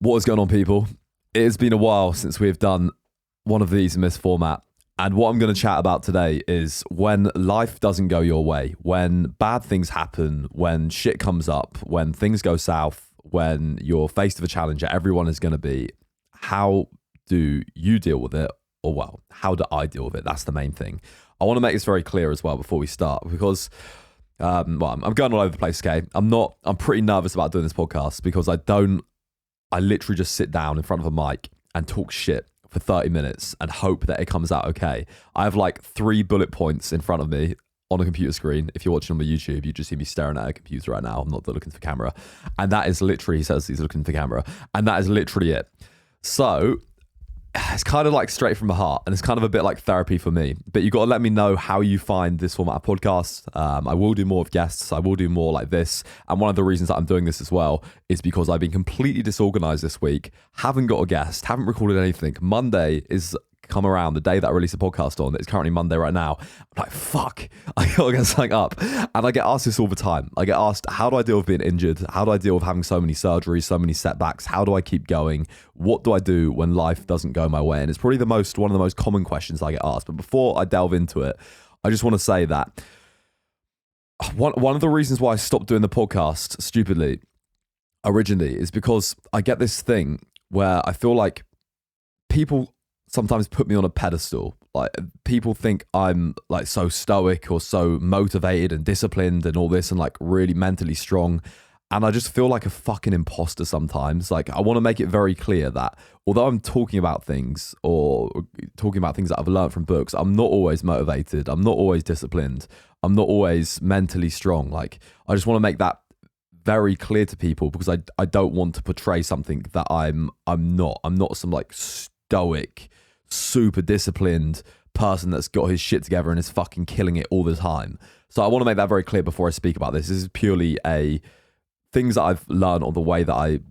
What is going on, people? It has been a while since we've done one of these in this format. And what I'm going to chat about today is when life doesn't go your way, when bad things happen, when shit comes up, when things go south, when you're faced with a challenge that everyone is going to be, how do you deal with it? Or, well, how do I deal with it? That's the main thing. I want to make this very clear as well before we start, because I'm going all over the place, okay? I'm pretty nervous about doing this podcast because I literally just sit down in front of a mic and talk shit for 30 minutes and hope that it comes out okay. I have like 3 bullet points in front of me on a computer screen. If you're watching on my YouTube, you just see me staring at a computer right now. I'm not looking for camera. And that is literally, he says he's looking for camera. And that is literally it. So it's kind of like straight from the heart, and it's kind of a bit like therapy for me. But you got to let me know how you find this format of podcast. I will do more of guests. I will do more like this. And one of the reasons that I'm doing this as well is because I've been completely disorganized this week. Haven't got a guest. Haven't recorded anything. Monday is come around, the day that I release a podcast on. It's currently Monday right now. I'm like, fuck, I gotta get something up. And I get asked this all the time. I get asked, how do I deal with being injured? How do I deal with having so many surgeries, so many setbacks? How do I keep going? What do I do when life doesn't go my way? And it's probably one of the most common questions I get asked. But before I delve into it, I just want to say that one of the reasons why I stopped doing the podcast, stupidly, originally, is because I get this thing where I feel like people sometimes put me on a pedestal. Like, people think I'm like so stoic or so motivated and disciplined and all this and like really mentally strong. And I just feel like a fucking imposter sometimes. Like, I want to make it very clear that although I'm talking about things that I've learned from books, I'm not always motivated. I'm not always disciplined. I'm not always mentally strong. Like, I just want to make that very clear to people, because I don't want to portray something that I'm not. I'm not some like stoic, super disciplined person that's got his shit together and is fucking killing it all the time. So I want to make that very clear before I speak about this. This is purely things that I've learned on the way that I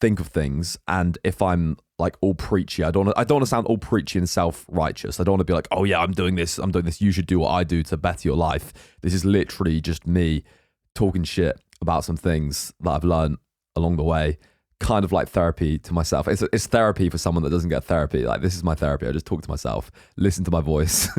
think of things. And if I'm like all preachy, I don't want to sound all preachy and self-righteous. I don't want to be like, oh yeah, I'm doing this, you should do what I do to better your life. This is literally just me talking shit about some things that I've learned along the way. Kind of like therapy to myself. It's therapy for someone that doesn't get therapy. Like, this is my therapy. I just talk to myself, listen to my voice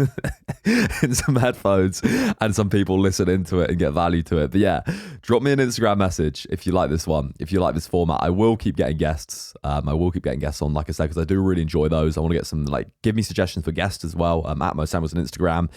in some headphones, and some people listen into it and get value to it. But yeah, drop me an Instagram message if you like this one, if you like this format. I will keep getting guests. I will keep getting guests on, like I said, because I do really enjoy those. I want to get some, like, give me suggestions for guests as well. At Mo Samuels on Instagram.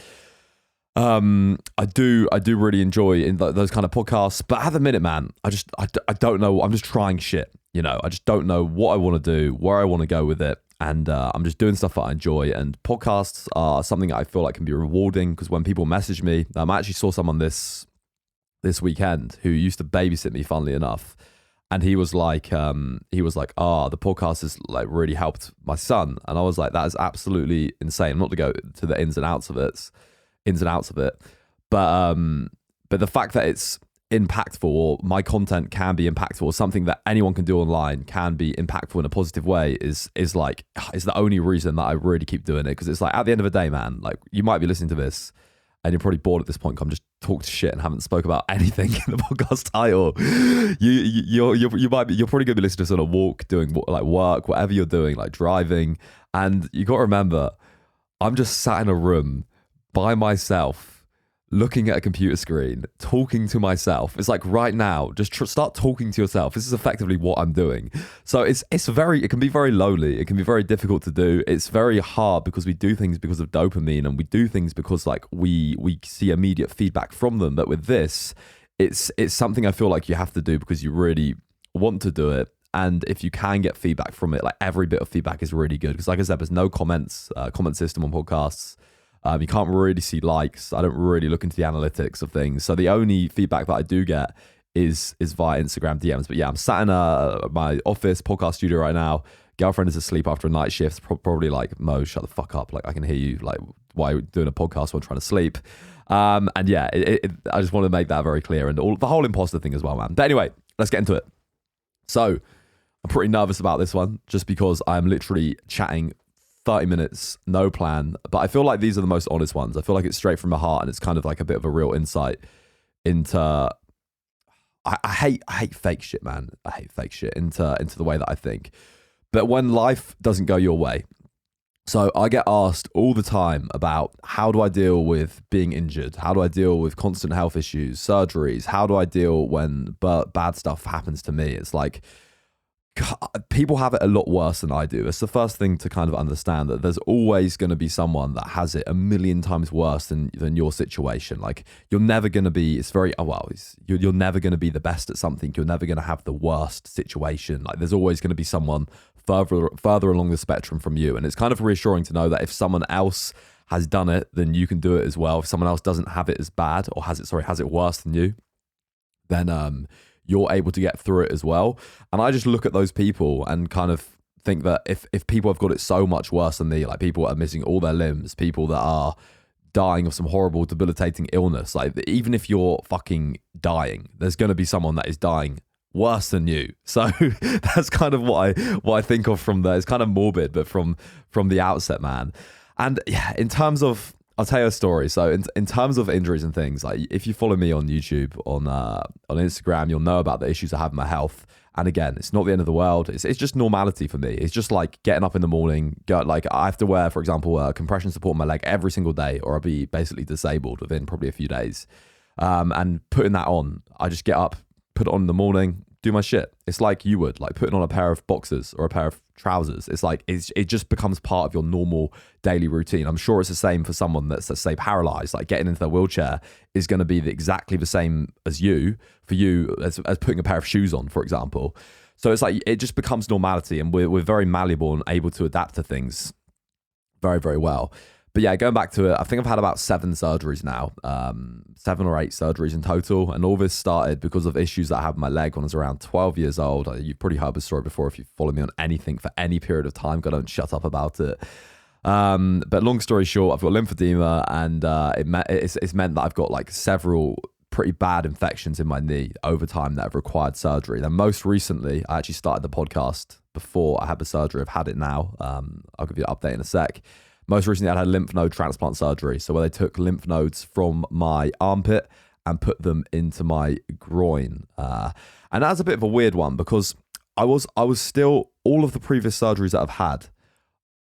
I do really enjoy in those kind of podcasts, but at the minute, man, I don't know. I'm just trying shit. You know, I just don't know what I want to do, where I want to go with it. And I'm just doing stuff that I enjoy. And podcasts are something that I feel like can be rewarding, because when people message me, I actually saw someone this weekend who used to babysit me, funnily enough. And he was like, the podcast has like really helped my son. And I was like, that is absolutely insane. I'm not to go to the ins and outs of it. But the fact that it's impactful, or my content can be impactful, or something that anyone can do online can be impactful in a positive way is the only reason that I really keep doing it. Because it's like, at the end of the day, man, like, you might be listening to this and you're probably bored at this point. I'm just talked shit and haven't spoke about anything in the podcast title. You're probably gonna be listening to us on a walk, doing like work, whatever you're doing, like driving. And you got to remember, I'm just sat in a room by myself, looking at a computer screen, talking to myself. It's like, right now, just start talking to yourself. This is effectively what I'm doing. So it can be very lonely. It can be very difficult to do. It's very hard because we do things because of dopamine, and we do things because like we see immediate feedback from them. But with this, it's something I feel like you have to do because you really want to do it. And if you can get feedback from it, like, every bit of feedback is really good. Because like I said, there's no comment system on podcasts. You can't really see likes. I don't really look into the analytics of things. So the only feedback that I do get is via Instagram DMs. But yeah, I'm sat in my office podcast studio right now. Girlfriend is asleep after a night shift. Probably like, Mo, shut the fuck up. Like, I can hear you. Like, why are you doing a podcast while I'm trying to sleep? And yeah, I just want to make that very clear. And the whole imposter thing as well, man. But anyway, let's get into it. So I'm pretty nervous about this one, just because I'm literally chatting 30 minutes, no plan. But I feel like these are the most honest ones. I feel like it's straight from the heart, and it's kind of like a bit of a real insight into I hate fake shit, man. I hate fake shit into the way that I think. But when life doesn't go your way, so I get asked all the time about how do I deal with being injured? How do I deal with constant health issues, surgeries? How do I deal when bad stuff happens to me? It's like, God, people have it a lot worse than I do. It's the first thing to kind of understand that there's always going to be someone that has it a million times worse than your situation. Like, you're never going to be, you're never going to be the best at something. You're never going to have the worst situation. Like, there's always going to be someone further along the spectrum from you. And it's kind of reassuring to know that if someone else has done it, then you can do it as well. If someone else doesn't have it as bad or has it worse than you, then you're able to get through it as well. And I just look at those people and kind of think that if people have got it so much worse than me, like people that are missing all their limbs, people that are dying of some horrible debilitating illness, like even if you're fucking dying, there's going to be someone that is dying worse than you. So that's kind of what I think of from there. It's kind of morbid, but from the outset, man. And yeah, in terms of, I'll tell you a story. So in terms of injuries and things, like if you follow me on YouTube, on Instagram, you'll know about the issues I have in my health. And again, it's not the end of the world. It's just normality for me. It's just like getting up in the morning, I have to wear, for example, compression support on my leg every single day, or I'll be basically disabled within probably a few days. And putting that on, I just get up, put it on in the morning, do my shit. It's like you would, like putting on a pair of boxers or a pair of trousers. It's like, it just becomes part of your normal daily routine. I'm sure it's the same for someone that's, let's say, paralyzed. Like getting into their wheelchair is going to be exactly the same as for you as putting a pair of shoes on, for example. So it's like, it just becomes normality, and we're very malleable and able to adapt to things very, very well. But yeah, going back to it, I think I've had about 7 surgeries now, 7 or 8 surgeries in total. And all this started because of issues that I had with my leg when I was around 12 years old. You've probably heard this story before if you follow me on anything for any period of time. God, don't shut up about it. But long story short, I've got lymphedema, and it's meant that I've got like several pretty bad infections in my knee over time that have required surgery. Then most recently, I actually started the podcast before I had the surgery. I've had it now. I'll give you an update in a sec. Most recently, I had lymph node transplant surgery. So where they took lymph nodes from my armpit and put them into my groin. And that's a bit of a weird one, because I was still, all of the previous surgeries that I've had,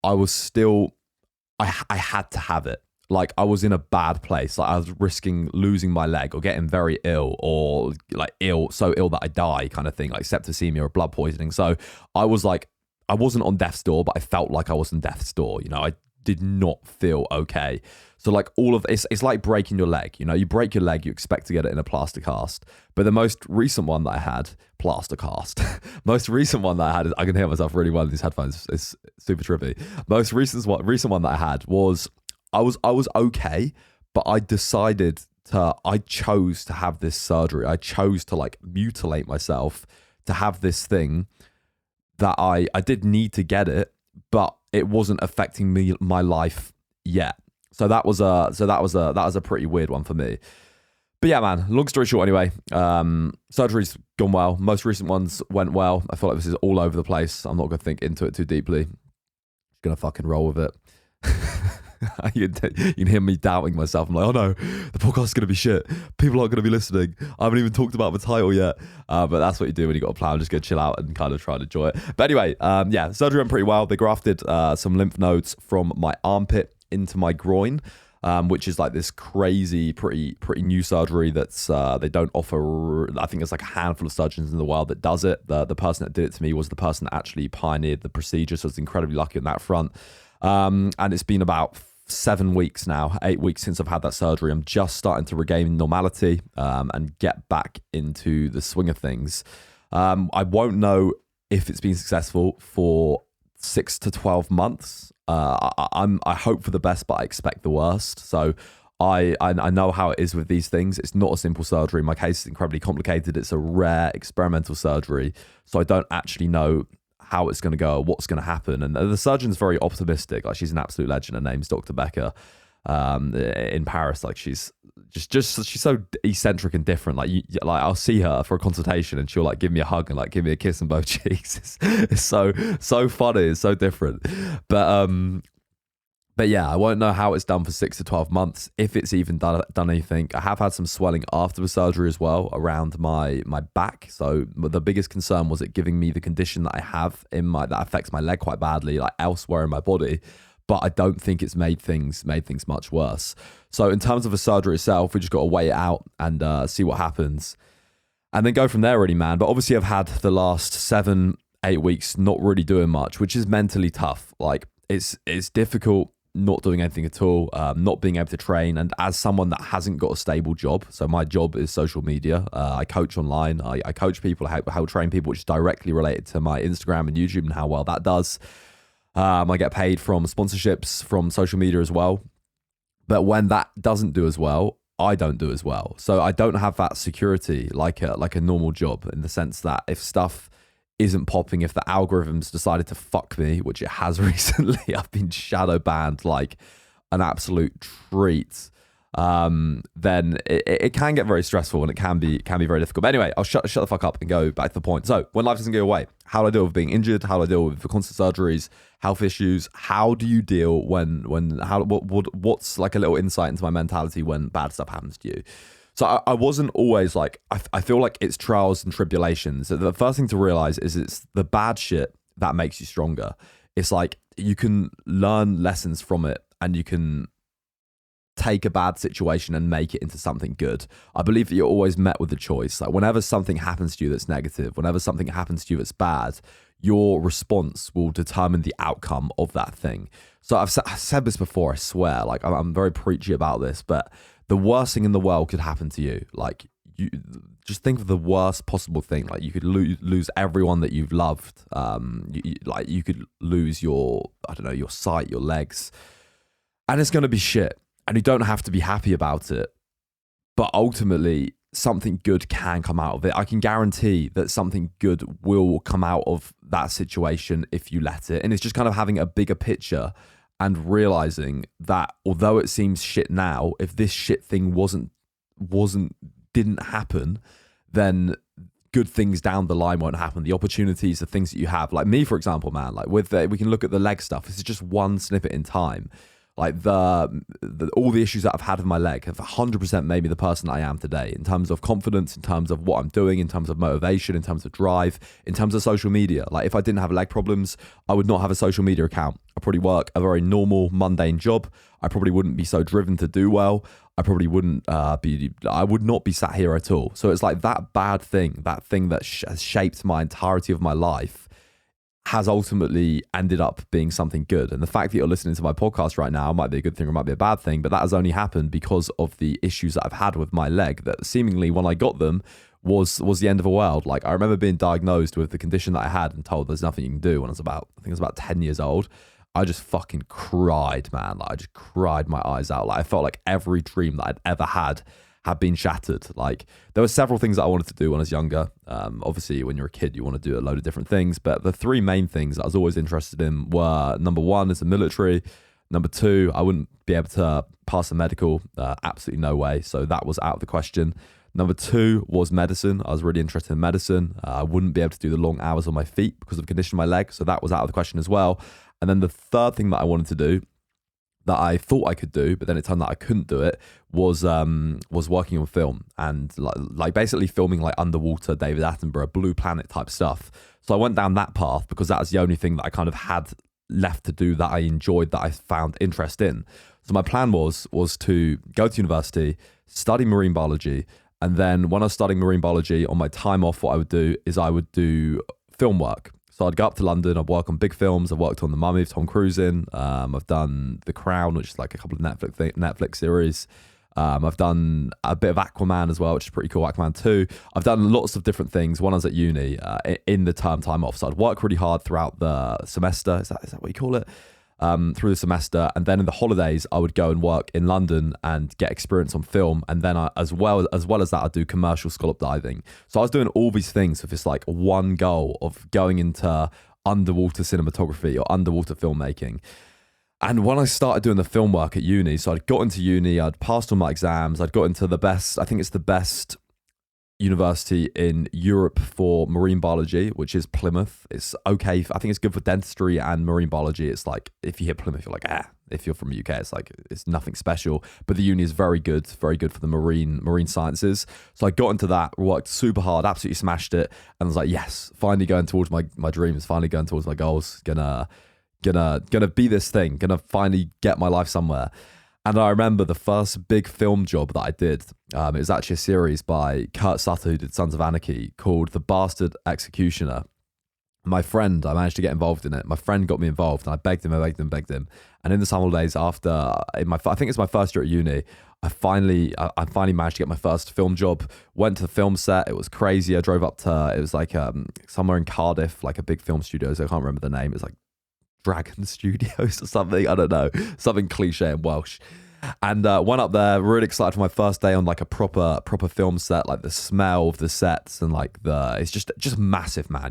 I had to have it. Like I was in a bad place. Like I was risking losing my leg or getting very ill, or like so ill that I die kind of thing, like septicemia or blood poisoning. So I was like, I wasn't on death's door, but I felt like I was on death's door. You know, I did not feel okay. So like all of it's like breaking your leg. You know, you break your leg, you expect to get it in a plaster cast. But the most recent one that I had, most recent one that I had, I can hear myself really well in these headphones. It's super trippy. Most recent one that I had was, I was okay, but I chose to have this surgery. I chose to like mutilate myself to have this thing that I did need to get it, but it wasn't affecting my life yet. So that was a pretty weird one for me. But yeah, man, long story short anyway, surgery's gone well. Most recent ones went well. I feel like this is all over the place. I'm not going to think into it too deeply. Just going to fucking roll with it. You can hear me doubting myself. I'm like, oh no, the podcast's going to be shit. People aren't going to be listening. I haven't even talked about the title yet. But that's what you do when you got a plan. Just go chill out and kind of try and enjoy it. But anyway, yeah, surgery went pretty well. They grafted some lymph nodes from my armpit into my groin, which is like this crazy, pretty new surgery that's they don't offer. I think there's like a handful of surgeons in the world that does it. The person that did it to me was the person that actually pioneered the procedure, so I was incredibly lucky on that front. And it's been about 7 weeks now, 8 weeks since I've had that surgery. I'm just starting to regain normality and get back into the swing of things. I won't know if it's been successful for 6 to 12 months. I hope for the best, but I expect the worst. So I know how it is with these things. It's not a simple surgery. My case is incredibly complicated. It's a rare experimental surgery. So I don't actually know how it's going to go, what's going to happen. And the surgeon's very optimistic. Like, she's an absolute legend. Her name's Dr. Becker in Paris. Like, she's she's so eccentric and different. Like, like I'll see her for a consultation and she'll like give me a hug and like give me a kiss on both cheeks. It's so funny. It's so different. But But yeah, I won't know how it's done for 6 to 12 months, if it's even done anything. I have had some swelling after the surgery as well around my back. So the biggest concern was it giving me the condition that I have that affects my leg quite badly, like elsewhere in my body. But I don't think it's made things much worse. So in terms of the surgery itself, we just got to wait it out and see what happens, and then go from there, really, man. But obviously, I've had the last 7, 8 weeks not really doing much, which is mentally tough. Like it's difficult not doing anything at all, not being able to train. And as someone that hasn't got a stable job, so my job is social media. I coach online. I coach people, how to train people, which is directly related to my Instagram and YouTube and how well that does. I get paid from sponsorships from social media as well. But when that doesn't do as well, I don't do as well. So I don't have that security like a normal job, in the sense that if stuff isn't popping, if the algorithms decided to fuck me, which it has recently, I've been shadow banned like an absolute treat. Then it can get very stressful and it can be very difficult. But anyway, I'll shut the fuck up and go back to the point. So when life doesn't go away, how do I deal with being injured? How do I deal with the constant surgeries, health issues? How do you deal what's like a little insight into my mentality when bad stuff happens to you? So I wasn't always like, I feel like it's trials and tribulations. So the first thing to realize is it's the bad shit that makes you stronger. It's like you can learn lessons from it and you can take a bad situation and make it into something good. I believe that you're always met with a choice. Like whenever something happens to you that's negative, whenever something happens to you that's bad, your response will determine the outcome of that thing. So I've said this before, I swear, like I'm very preachy about this, but the worst thing in the world could happen to you. Like you just think of the worst possible thing. Like you could lose everyone that you've loved. Like you could lose your sight, your legs, and it's going to be shit. And you don't have to be happy about it. But ultimately, something good can come out of it. I can guarantee that something good will come out of that situation if you let it. And it's just kind of having a bigger picture and realizing that although it seems shit now, if this shit thing didn't happen, then good things down the line won't happen. The opportunities, the things that you have, like me, for example, man, like we can look at the leg stuff. This is just one snippet in time. Like all the issues that I've had with my leg have 100% made me the person I am today, in terms of confidence, in terms of what I'm doing, in terms of motivation, in terms of drive, in terms of social media. Like if I didn't have leg problems, I would not have a social media account. I probably work a very normal, mundane job. I probably wouldn't be so driven to do well. I probably wouldn't I would not be sat here at all. So it's like that bad thing, that thing that has shaped my entirety of my life, has ultimately ended up being something good. And the fact that you're listening to my podcast right now might be a good thing or might be a bad thing, but that has only happened because of the issues that I've had with my leg, that seemingly when I got them was the end of the world. Like I remember being diagnosed with the condition that I had and told there's nothing you can do when I think I was about 10 years old. I just fucking cried, man. Like I just cried my eyes out. Like I felt like every dream that I'd ever had been shattered. Like there were several things that I wanted to do when I was younger. Obviously when you're a kid, you want to do a load of different things, but the three main things that I was always interested in were, number one is the military. Number two, I wouldn't be able to pass a medical, absolutely no way. So that was out of the question. Number two was medicine. I was really interested in medicine. I wouldn't be able to do the long hours on my feet because of the condition of my leg. So that was out of the question as well. And then the third thing that I wanted to do, that I thought I could do, but then it turned out I couldn't do it, was working on film and like basically filming like underwater David Attenborough, Blue Planet type stuff. So I went down that path because that was the only thing that I kind of had left to do that I enjoyed, that I found interest in. So my plan was to go to university, study marine biology, and then when I was studying marine biology, on my time off, what I would do is I would do film work. So I'd go up to London, I'd work on big films. I've worked on The Mummy with Tom Cruise in. I've done The Crown, which is like a couple of Netflix series. I've done a bit of Aquaman as well, which is pretty cool, Aquaman 2. I've done lots of different things when I was at uni in the time off. So I'd work really hard throughout the semester. Is that what you call it? Through the semester, and then in the holidays I would go and work in London and get experience on film, and then as well as that I'd do commercial scallop diving. So I was doing all these things with this like one goal of going into underwater cinematography or underwater filmmaking. And when I started doing the film work at uni, so I'd got into uni, I'd passed all my exams, I'd got into the best, I think it's the best university in Europe for marine biology, which is Plymouth. It's okay. I think it's good for dentistry and marine biology. It's like, if you hit Plymouth, you're like, if you're from the UK, it's like, it's nothing special. But the uni is very good for the marine sciences. So I got into that, worked super hard, absolutely smashed it. And I was like, yes, finally going towards my dreams, finally going towards my goals, gonna be this thing, gonna finally get my life somewhere. And I remember the first big film job that I did. It was actually a series by Kurt Sutter, who did Sons of Anarchy, called The Bastard Executioner. My friend, I managed to get involved in it. My friend got me involved, and I begged him. And in the summer holidays after, I think it's my first year at uni, I finally managed to get my first film job. Went to the film set. It was crazy. I drove up to, it was like somewhere in Cardiff, like a big film studio. So I can't remember the name. It was like Dragon Studios or something. I don't know. Something cliche in Welsh. And went up there, really excited for my first day on like a proper film set. Like the smell of the sets and like it's just massive, man.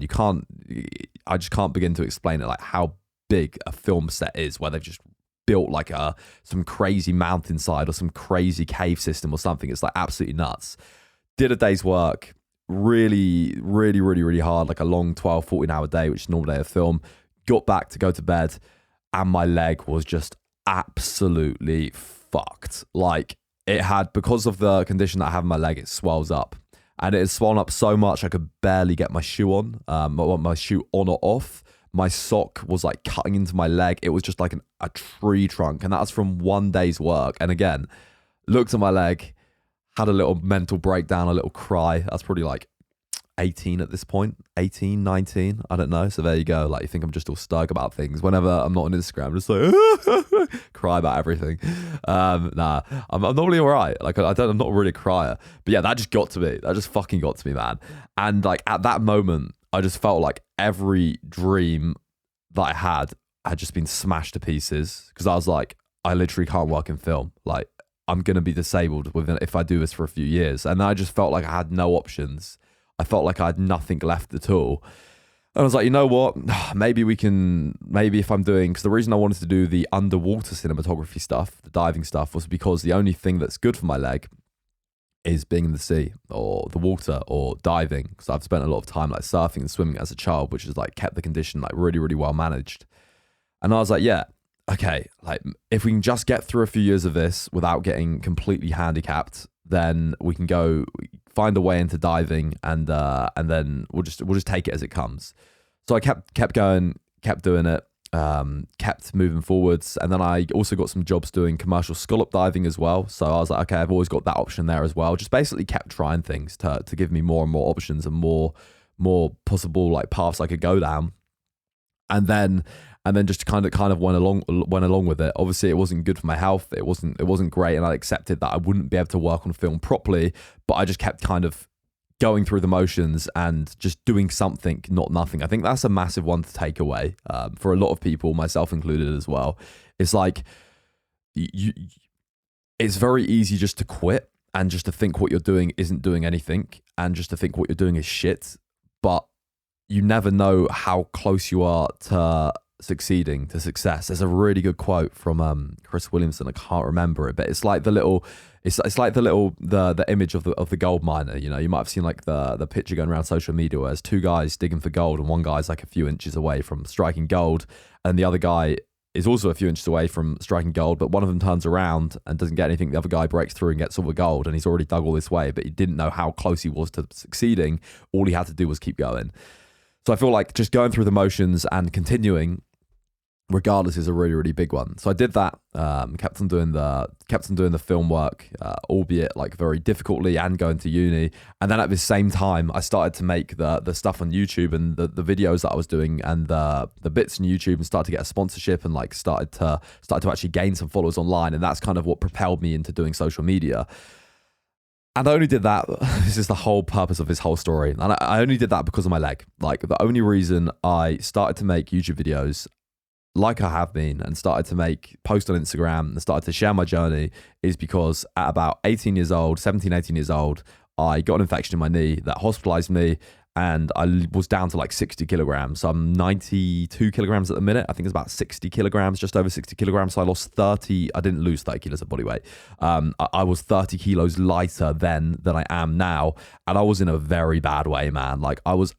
I just can't begin to explain it, like how big a film set is, where they've just built like some crazy mountainside or some crazy cave system or something. It's like absolutely nuts. Did a day's work, really, really, really, really hard, like a long 12, 14-hour day, which is a normal day of film. Got back to go to bed, and my leg was just absolutely fucked. Like, it had, because of the condition that I have in my leg, it swells up, and it has swollen up so much I could barely get my shoe on, my shoe on or off. My sock was like cutting into my leg. It was just like a tree trunk, and that's from one day's work. And again, looked at my leg, had a little mental breakdown, a little cry. That's probably like 18 at this point, 18, 19, I don't know. So there you go. Like, you think I'm just all stug about things. Whenever I'm not on Instagram, I'm just like cry about everything. Nah, I'm normally all right. Like, I'm not really a crier, but yeah, that just got to me. That just fucking got to me, man. And like at that moment, I just felt like every dream that I had just been smashed to pieces, because I was like, I literally can't work in film. Like, I'm going to be disabled if I do this for a few years. And I just felt like I had no options. I felt like I had nothing left at all. And I was like, you know what? Maybe if I'm doing, because the reason I wanted to do the underwater cinematography stuff, the diving stuff, was because the only thing that's good for my leg is being in the sea or the water or diving. Because I've spent a lot of time like surfing and swimming as a child, which has like kept the condition like really, really well managed. And I was like, yeah, okay, like if we can just get through a few years of this without getting completely handicapped, then we can go find a way into diving, and then we'll just take it as it comes. So I kept going, kept doing it, kept moving forwards, and then I also got some jobs doing commercial scallop diving as well. So I was like, okay, I've always got that option there as well. Just basically kept trying things to give me more and more options and more possible like paths I could go down, and then just kind of went along with it. Obviously, it wasn't good for my health. It wasn't great, and I accepted that I wouldn't be able to work on film properly. But I just kept kind of going through the motions and just doing something, not nothing. I think that's a massive one to take away for a lot of people, myself included as well. It's like it's very easy just to quit and just to think what you're doing isn't doing anything, and just to think what you're doing is shit. But you never know how close you are to succeeding, to success. There's a really good quote from Chris Williamson. I can't remember it, but it's like the image of the gold miner. You know, you might have seen like the picture going around social media where there's two guys digging for gold, and one guy's like a few inches away from striking gold, and the other guy is also a few inches away from striking gold, but one of them turns around and doesn't get anything. The other guy breaks through and gets all the gold, and he's already dug all this way, but he didn't know how close he was to succeeding. All he had to do was keep going. So I feel like just going through the motions and continuing regardless is a really, really big one. So I did that, kept on doing the film work, albeit like very difficultly, and going to uni. And then at the same time, I started to make the stuff on YouTube and the videos that I was doing and the bits on YouTube, and started to get a sponsorship, and like started to actually gain some followers online. And that's kind of what propelled me into doing social media. And I only did that, this is the whole purpose of this whole story. And I only did that because of my leg. Like, the only reason I started to make YouTube videos like I have been, and started to post on Instagram and started to share my journey, is because at about 18 years old, I got an infection in my knee that hospitalized me, and I was down to like 60 kilograms. So I'm 92 kilograms at the minute. I think it's about 60 kilograms, just over 60 kilograms. So I lost 30. I didn't lose 30 kilos of body weight. I was 30 kilos lighter then than I am now. And I was in a very bad way, man. Like I was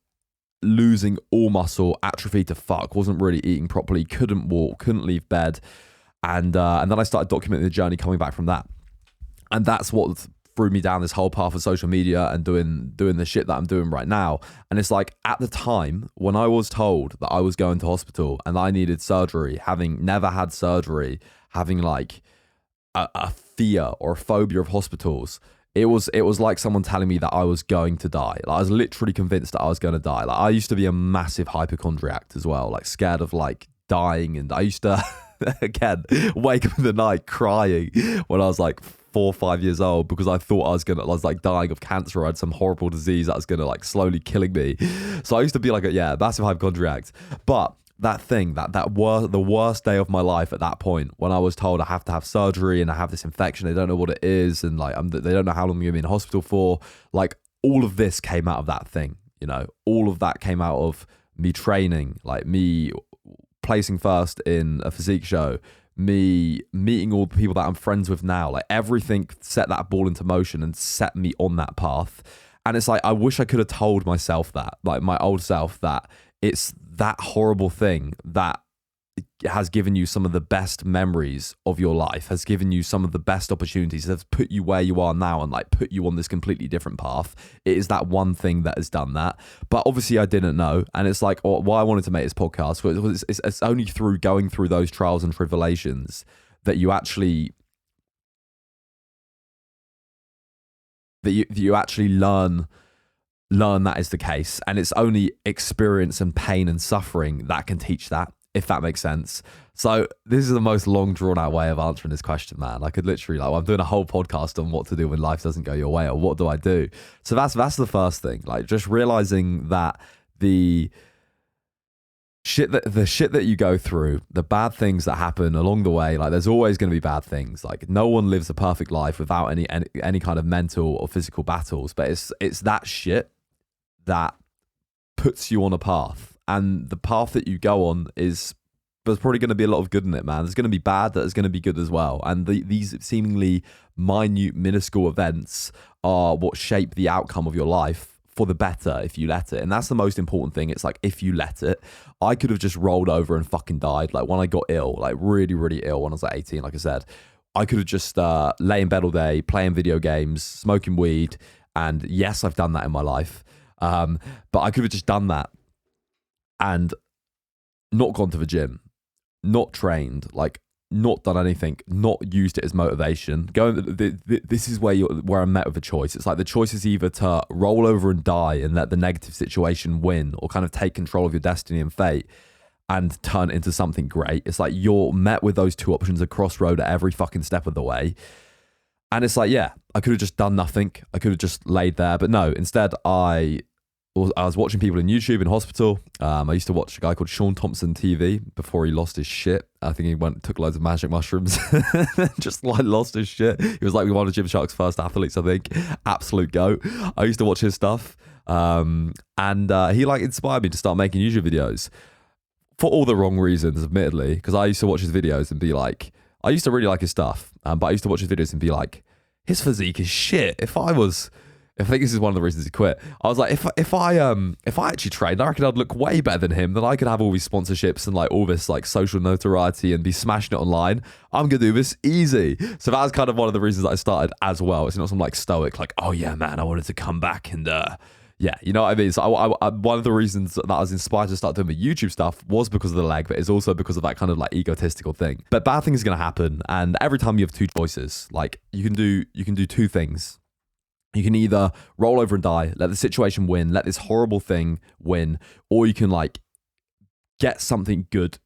losing all muscle, atrophy to fuck, wasn't really eating properly, couldn't walk, couldn't leave bed. And then I started documenting the journey coming back from that. And that's what threw me down this whole path of social media and doing the shit that I'm doing right now. And it's like, at the time when I was told that I was going to hospital and I needed surgery, having never had surgery, having like a fear or a phobia of hospitals, it was like someone telling me that I was going to die. Like, I was literally convinced that I was going to die. Like, I used to be a massive hypochondriac as well, like scared of like dying. And I used to, again, wake up in the night crying when I was like 4 or 5 years old because I thought I was like dying of cancer. I had some horrible disease that was gonna like slowly killing me. So I used to be like a massive hypochondriac. But that thing, the worst day of my life at that point, when I was told I have to have surgery and I have this infection, they don't know what it is, and like they don't know how long I'm gonna be in hospital for. Like, all of this came out of that thing, you know. All of that came out of me training, like me placing first in a physique show, me meeting all the people that I'm friends with now. Like, everything set that ball into motion and set me on that path. And it's like, I wish I could have told myself that, like my old self, that it's that horrible thing that has given you some of the best memories of your life, has given you some of the best opportunities, has put you where you are now and like put you on this completely different path. It is that one thing that has done that. But obviously I didn't know. And it's like, why I wanted to make this podcast was it's only through going through those trials and tribulations that you actually learn that is the case. And it's only experience and pain and suffering that can teach that, if that makes sense. So this is the most long drawn out way of answering this question, man. I could literally, like, I'm doing a whole podcast on what to do when life doesn't go your way, or what do I do? So that's the first thing, like just realizing that the shit that you go through, the bad things that happen along the way, like there's always going to be bad things. Like, no one lives a perfect life without any kind of mental or physical battles, but it's that shit that puts you on a path. And the path that you go on there's probably going to be a lot of good in it, man. There's going to be bad, there's going to be good as well. And these seemingly minute, minuscule events are what shape the outcome of your life for the better if you let it. And that's the most important thing. It's like, if you let it. I could have just rolled over and fucking died. Like, when I got ill, like really, really ill when I was like 18, like I said, I could have just lay in bed all day, playing video games, smoking weed. And yes, I've done that in my life. But I could have just done that and not gone to the gym, not trained, like not done anything, not used it as motivation. This is where I'm met with a choice. It's like, the choice is either to roll over and die and let the negative situation win, or kind of take control of your destiny and fate and turn it into something great. It's like, you're met with those two options, a crossroad at every fucking step of the way. And it's like, yeah, I could have just done nothing. I could have just laid there. But no, instead I was watching people in YouTube in hospital. I used to watch a guy called Sean Thompson TV before he lost his shit. I think he took loads of magic mushrooms, just like lost his shit. He was like one of Gymshark's first athletes, I think. Absolute goat. I used to watch his stuff. And he like inspired me to start making YouTube videos for all the wrong reasons, admittedly, because I used to watch his videos and be like, I used to really like his stuff, but I used to watch his videos and be like, his physique is shit. I think this is one of the reasons he quit. I was like, if I actually trained, I reckon I'd look way better than him. Then I could have all these sponsorships and like all this like social notoriety and be smashing it online. I'm gonna do this easy. So that was kind of one of the reasons that I started as well. It's not some like stoic, like, oh yeah, man, I wanted to come back and yeah, you know what I mean? So I one of the reasons that I was inspired to start doing the YouTube stuff was because of the leg, but it's also because of that kind of like egotistical thing. But bad things are gonna happen, and every time you have two choices, like you can do two things. You can either roll over and die, let the situation win, let this horrible thing win, or you can like get something good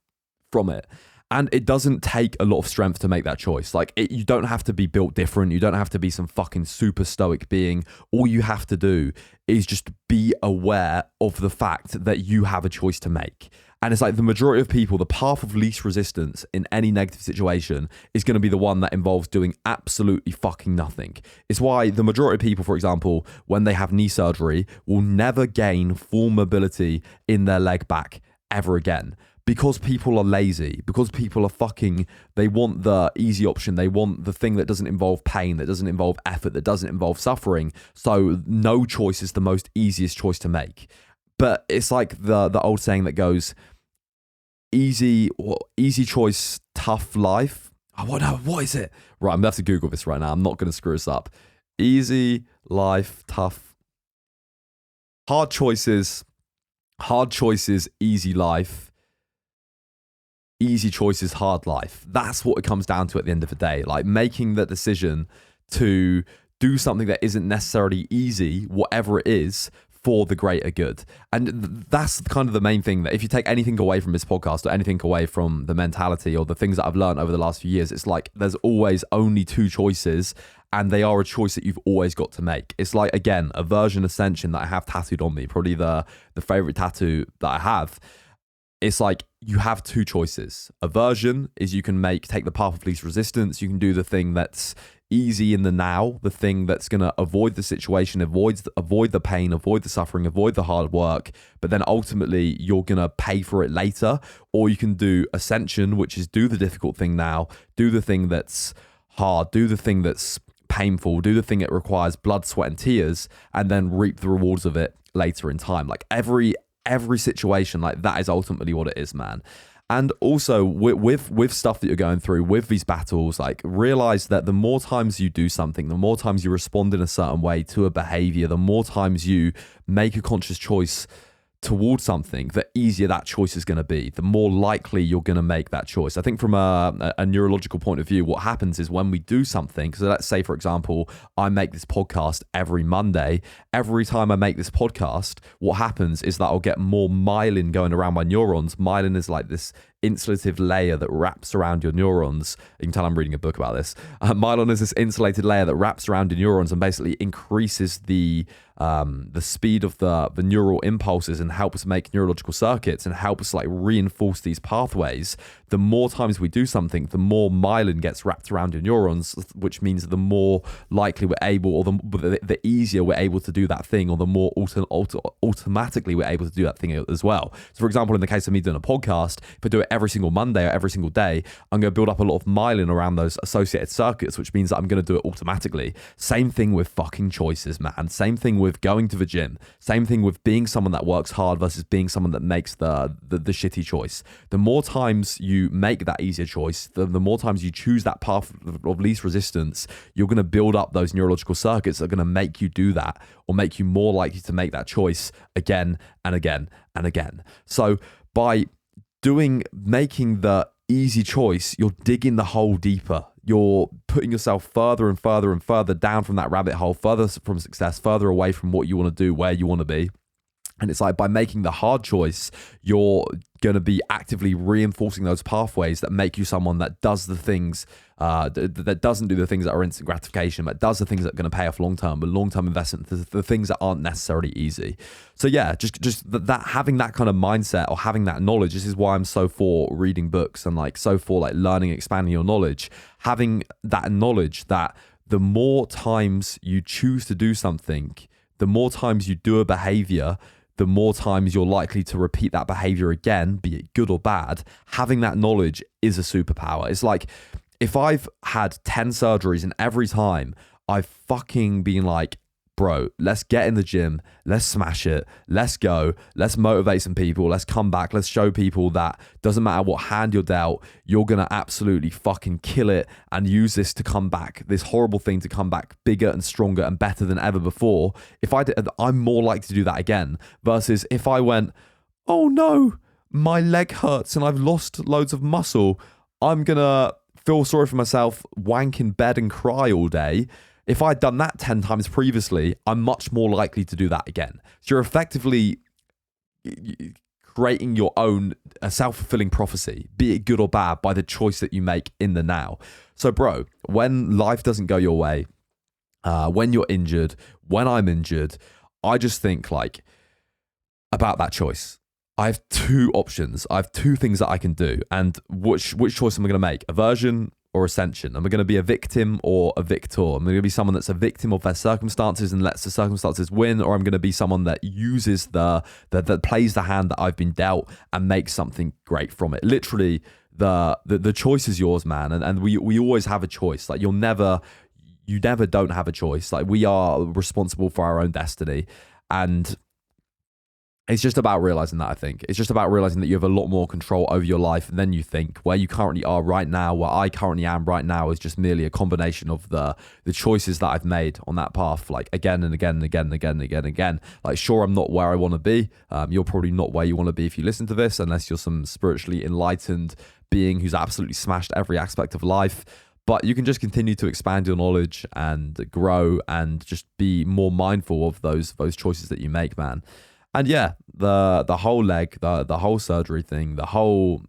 from it. And it doesn't take a lot of strength to make that choice. Like, you don't have to be built different. You don't have to be some fucking super stoic being. All you have to do is just be aware of the fact that you have a choice to make. And it's like the majority of people, the path of least resistance in any negative situation is going to be the one that involves doing absolutely fucking nothing. It's why the majority of people, for example, when they have knee surgery, will never gain full mobility in their leg back ever again. Because people are lazy, because people are they want the easy option. They want the thing that doesn't involve pain, that doesn't involve effort, that doesn't involve suffering. So no choice is the most easiest choice to make. But it's like the old saying that goes, easy choice, tough life. Oh, no, what is it? Right, I'm going to have to Google this right now. I'm not going to screw this up. Easy life, tough. Hard choices, easy life. Easy choices, hard life. That's what it comes down to at the end of the day. Like making the decision to do something that isn't necessarily easy, whatever it is, for the greater good. And that's kind of the main thing, that if you take anything away from this podcast or anything away from the mentality or the things that I've learned over the last few years, it's like there's always only two choices, and they are a choice that you've always got to make. It's like, again, aversion ascension that I have tattooed on me, probably the favorite tattoo that I have. It's like you have two choices. Aversion is you can take the path of least resistance. You can do the thing that's easy in the now, the thing that's going to avoid the situation, avoid the pain, avoid the suffering, avoid the hard work, but then ultimately you're going to pay for it later. Or you can do ascension, which is do the difficult thing now, do the thing that's hard, do the thing that's painful, do the thing that requires blood, sweat and tears, and then reap the rewards of it later in time. Like every situation, like that is ultimately what it is, man. And also with stuff that you're going through, with these battles, like realize that the more times you do something, the more times you respond in a certain way to a behavior, the more times you make a conscious choice towards something, the easier that choice is going to be, the more likely you're going to make that choice. I think from a neurological point of view, what happens is when we do something, so let's say, for example, I make this podcast every Monday. Every time I make this podcast, what happens is that I'll get more myelin going around my neurons. Myelin is like this insulative layer that wraps around your neurons. You can tell I'm reading a book about this. Myelin is this insulated layer that wraps around your neurons and basically increases the speed of the neural impulses and helps make neurological circuits and helps like reinforce these pathways. The more times we do something, the more myelin gets wrapped around your neurons, which means the more likely we're able, or the easier we're able to do that thing, or the more automatically we're able to do that thing as well. So for example, in the case of me doing a podcast, if I do it every single Monday or every single day, I'm going to build up a lot of myelin around those associated circuits, which means that I'm going to do it automatically. Same thing with fucking choices, man. Same thing with going to the gym. Same thing with being someone that works hard versus being someone that makes the shitty choice. The more times you make that easier choice, the more times you choose that path of least resistance, you're going to build up those neurological circuits that are going to make you do that, or make you more likely to make that choice again and again and again. So by making the easy choice, you're digging the hole deeper. You're putting yourself further and further and further down from that rabbit hole, further from success, further away from what you want to do, where you want to be. And it's like by making the hard choice, you're going to be actively reinforcing those pathways that make you someone that does the things, that doesn't do the things that are instant gratification, but does the things that are going to pay off long-term, but long-term investment, the things that aren't necessarily easy. So yeah, just that having that kind of mindset or having that knowledge, this is why I'm so for reading books and like so for like learning, expanding your knowledge, having that knowledge that the more times you choose to do something, the more times you do a behavior, the more times you're likely to repeat that behavior again, be it good or bad. Having that knowledge is a superpower. It's like if I've had 10 surgeries and every time I've fucking been like, bro, let's get in the gym, let's smash it, let's go, let's motivate some people, let's come back, let's show people that doesn't matter what hand you're dealt, you're gonna absolutely fucking kill it and use this to come back, this horrible thing to come back bigger and stronger and better than ever before. If I did, I'm more likely to do that again, versus if I went, oh no, my leg hurts and I've lost loads of muscle, I'm gonna feel sorry for myself, wank in bed and cry all day. If I'd done that 10 times previously, I'm much more likely to do that again. So you're effectively creating your own self-fulfilling prophecy, be it good or bad, by the choice that you make in the now. So bro, when life doesn't go your way, when you're injured, when I'm injured, I just think like about that choice. I have two options. I have two things that I can do. And which choice am I going to make? Aversion or ascension? Am I going to be a victim or a victor? Am I going to be someone that's a victim of their circumstances and lets the circumstances win? Or I'm going to be someone that uses that plays the hand that I've been dealt and makes something great from it? Literally, the choice is yours, man. And we always have a choice. Like you never don't have a choice. Like we are responsible for our own destiny. And it's just about realizing that, I think. It's just about realizing that you have a lot more control over your life than you think. Where you currently are right now, where I currently am right now, is just merely a combination of the choices that I've made on that path, like again and again and again and again and again and again. Like, sure, I'm not where I want to be. You're probably not where you want to be if you listen to this, unless you're some spiritually enlightened being who's absolutely smashed every aspect of life. But you can just continue to expand your knowledge and grow and just be more mindful of those choices that you make, man. And yeah, the whole leg, the whole surgery thing, the whole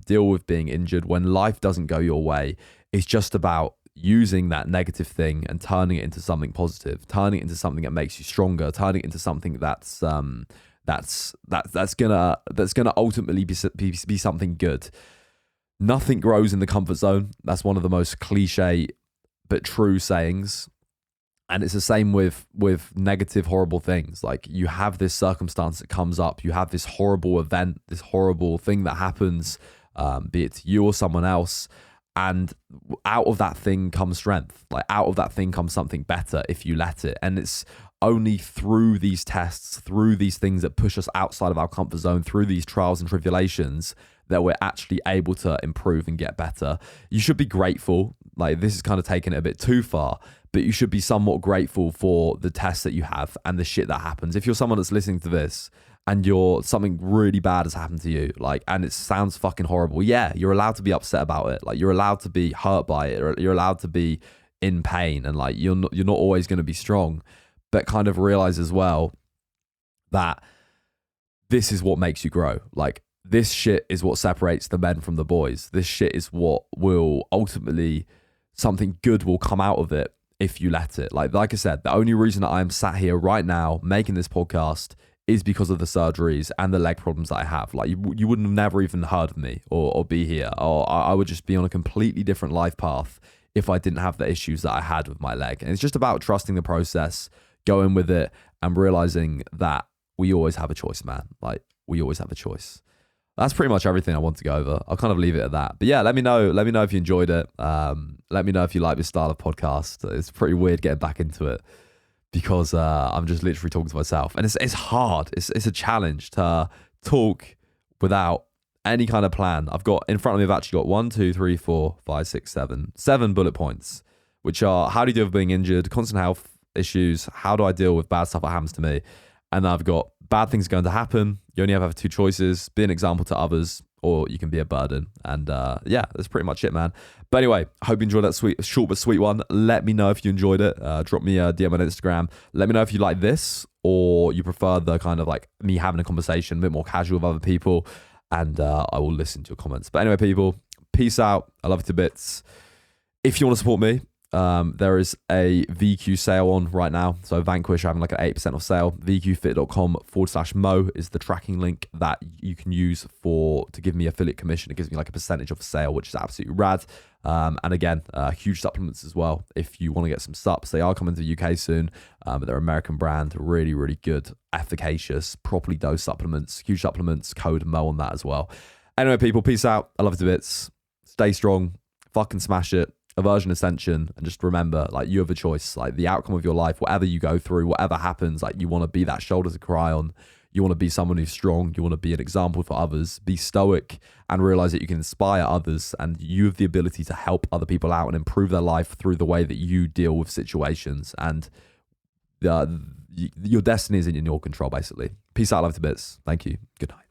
deal with being injured when life doesn't go your way, is just about using that negative thing and turning it into something positive, turning it into something that makes you stronger, turning it into something that's gonna ultimately be something good. Nothing grows in the comfort zone. That's one of the most cliche but true sayings. And it's the same with negative, horrible things. Like, you have this circumstance that comes up, you have this horrible event, this horrible thing that happens, be it to you or someone else. And out of that thing comes strength. Like, out of that thing comes something better if you let it. And it's only through these tests, through these things that push us outside of our comfort zone, through these trials and tribulations, that we're actually able to improve and get better. You should be grateful. Like, this is kind of taking it a bit too far, but you should be somewhat grateful for the tests that you have and the shit that happens. If you're someone that's listening to this and something really bad has happened to you, like, and it sounds fucking horrible, yeah, you're allowed to be upset about it. Like, you're allowed to be hurt by it, or you're allowed to be in pain, and like, you're not always going to be strong. But kind of realize as well that this is what makes you grow. Like, this shit is what separates the men from the boys. This shit is what will ultimately, something good will come out of it if you let it. Like I said, the only reason that I'm sat here right now making this podcast is because of the surgeries and the leg problems that I have. Like, you wouldn't have never even heard of me or be here, or I would just be on a completely different life path if I didn't have the issues that I had with my leg. And it's just about trusting the process, going with it, and realizing that we always have a choice, man. Like, we always have a choice. That's pretty much everything I want to go over. I'll kind of leave it at that. But yeah, let me know if you enjoyed it. Let me know if you like this style of podcast. It's pretty weird getting back into it because I'm just literally talking to myself. And it's hard. It's a challenge to talk without any kind of plan. In front of me, I've actually got 1, 2, 3, 4, 5, 6, 7 bullet points, which are: how do you deal with being injured, constant health issues, how do I deal with bad stuff that happens to me? And then I've got: bad things are going to happen. You only have two choices: be an example to others, or you can be a burden. And yeah, that's pretty much it, man. But anyway, I hope you enjoyed that short but sweet one. Let me know if you enjoyed it. Drop me a DM on Instagram. Let me know if you like this, or you prefer the kind of like me having a conversation, a bit more casual with other people. And I will listen to your comments. But anyway, people, peace out. I love you to bits. If you want to support me, there is a VQ sale on right now. So Vanquish having like an 8% off sale. VQfit.com/Mo is the tracking link that you can use to give me affiliate commission. It gives me like a percentage of a sale, which is absolutely rad. And again, huge supplements as well. If you want to get some sups, they are coming to the UK soon, but they're American brand, really, really good, efficacious, properly dosed supplements, huge supplements, code Mo on that as well. Anyway, people, peace out. I love you to bits. Stay strong. Fucking smash it. Aversion, ascension, and just remember, like, you have a choice. Like, the outcome of your life, whatever you go through, whatever happens, like, you want to be that shoulder to cry on. You want to be someone who's strong. You want to be an example for others. Be stoic and realize that you can inspire others, and you have the ability to help other people out and improve their life through the way that you deal with situations. And your destiny is in your control, basically. Peace out, love to bits. Thank you. Good night.